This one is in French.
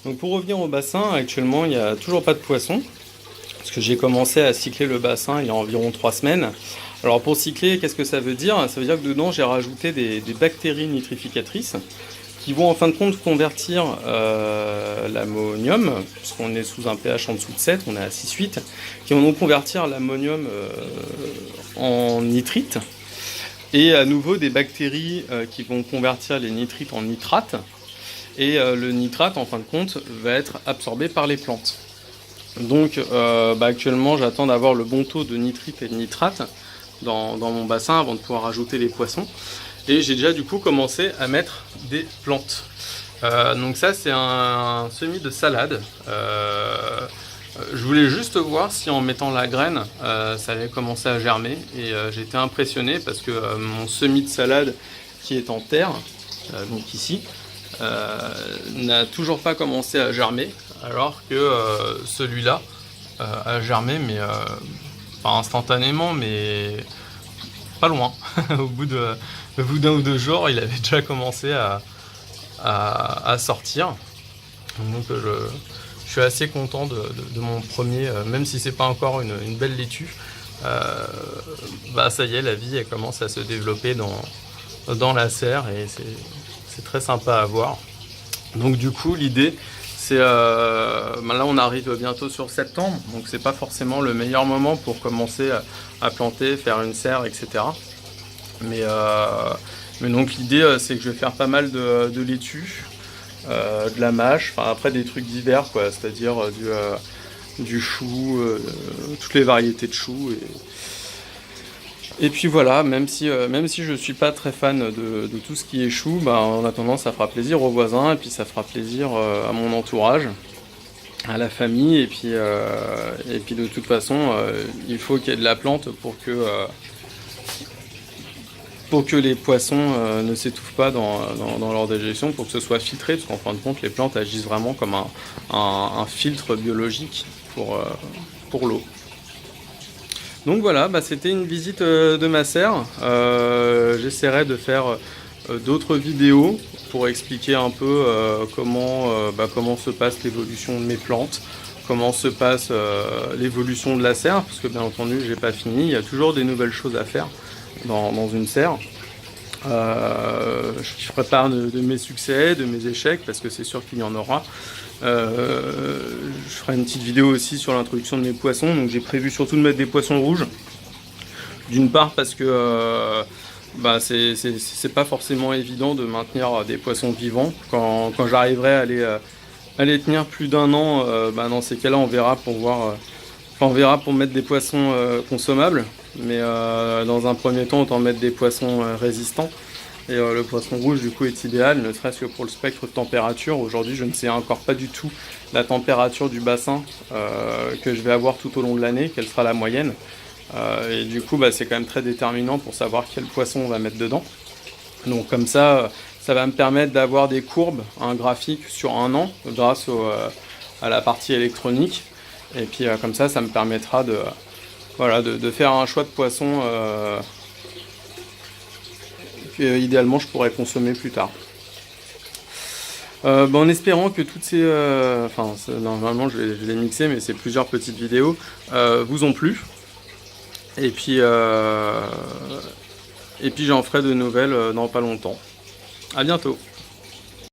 Donc pour revenir au bassin, actuellement il n'y a toujours pas de poissons, parce que j'ai commencé à cycler le bassin il y a environ 3 semaines. Alors pour cycler, qu'est-ce que ça veut dire? Ça veut dire que dedans j'ai rajouté des bactéries nitrificatrices qui vont en fin de compte convertir l'ammonium, puisqu'on est sous un pH en dessous de 7, on est à 6,8, qui vont donc convertir l'ammonium en nitrite, et à nouveau des bactéries qui vont convertir les nitrites en nitrate, et le nitrate en fin de compte va être absorbé par les plantes. Donc actuellement j'attends d'avoir le bon taux de nitrite et de nitrate dans mon bassin avant de pouvoir rajouter les poissons. Et j'ai déjà du coup commencé à mettre des plantes. Donc ça c'est un semis de salade. Je voulais juste voir si en mettant la graine ça allait commencer à germer. Et j'ai été impressionné parce que mon semis de salade qui est en terre, donc ici, n'a toujours pas commencé à germer. Alors que celui-là a germé, mais pas instantanément, mais pas loin. Au bout d'un ou deux jours, il avait déjà commencé à sortir. Donc je suis assez content de mon premier, même si c'est pas encore une belle laitue. Ça y est, la vie elle commence à se développer dans la serre et c'est très sympa à voir. Donc du coup l'idée c'est là on arrive bientôt sur septembre, donc c'est pas forcément le meilleur moment pour commencer à planter, faire une serre, etc. Mais donc l'idée c'est que je vais faire pas mal de laitue, de la mâche, enfin après des trucs divers quoi, c'est-à-dire du chou, toutes les variétés de choux et puis voilà, même si je suis pas très fan de tout ce qui est chou, en attendant ça fera plaisir aux voisins et puis ça fera plaisir à mon entourage, à la famille et puis de toute façon il faut qu'il y ait de la plante pour que les poissons ne s'étouffent pas dans leur digestion, pour que ce soit filtré, parce qu'en fin de compte les plantes agissent vraiment comme un filtre biologique pour l'eau. Donc voilà, c'était une visite de ma serre. J'essaierai de faire d'autres vidéos pour expliquer un peu comment se passe l'évolution de mes plantes, comment se passe l'évolution de la serre, parce que bien entendu j'ai pas fini, il y a toujours des nouvelles choses à faire dans une serre. Je ferai part de mes succès, de mes échecs, parce que c'est sûr qu'il y en aura. Je ferai une petite vidéo aussi sur l'introduction de mes poissons, donc j'ai prévu surtout de mettre des poissons rouges. D'une part parce que c'est pas forcément évident de maintenir des poissons vivants. Quand j'arriverai à les tenir plus d'un an, dans ces cas-là on verra pour mettre des poissons consommables. Mais dans un premier temps autant mettre des poissons résistants. Et le poisson rouge du coup est idéal, ne serait-ce que pour le spectre de température. Aujourd'hui je ne sais encore pas du tout la température du bassin que je vais avoir tout au long de l'année, quelle sera la moyenne. Et du coup c'est quand même très déterminant pour savoir quel poisson on va mettre dedans. Donc comme ça va me permettre d'avoir des courbes, un graphique sur un an grâce à la partie électronique. Et puis comme ça me permettra de faire un choix de poisson que idéalement je pourrais consommer plus tard. En espérant que toutes ces... normalement je vais les mixer, mais c'est plusieurs petites vidéos, vous ont plu. Et puis j'en ferai de nouvelles dans pas longtemps. À bientôt.